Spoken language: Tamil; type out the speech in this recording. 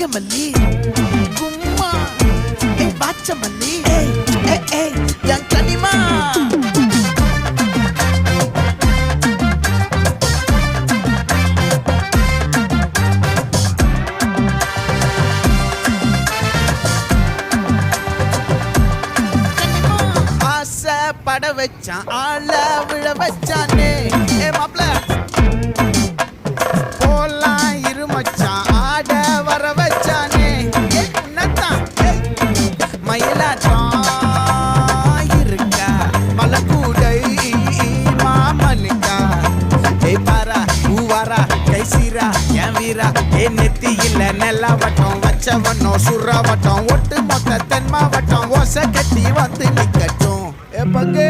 நாகமல்லி கும்மா பாச்சமல்லி என் கனிமா பட வச்சான் ஆள விழ வச்சானே மாப்ள போலாம் இருமச்சான் ஆட வர வச்சானே உன்னதான் மயிலாட்டம் இருக்கா மலக்கூடை மாமனுக்கா பாரா பூவாரா கைசீரா என் வீரா நெத்தி இல்ல நெல்லாவட்டம் வச்சவட்டம் சுறாவட்டம் ஒட்டு மொத்த தென் மாவட்டம் ஓசை கட்டி வந்து நிக்கட்டும் பங்கே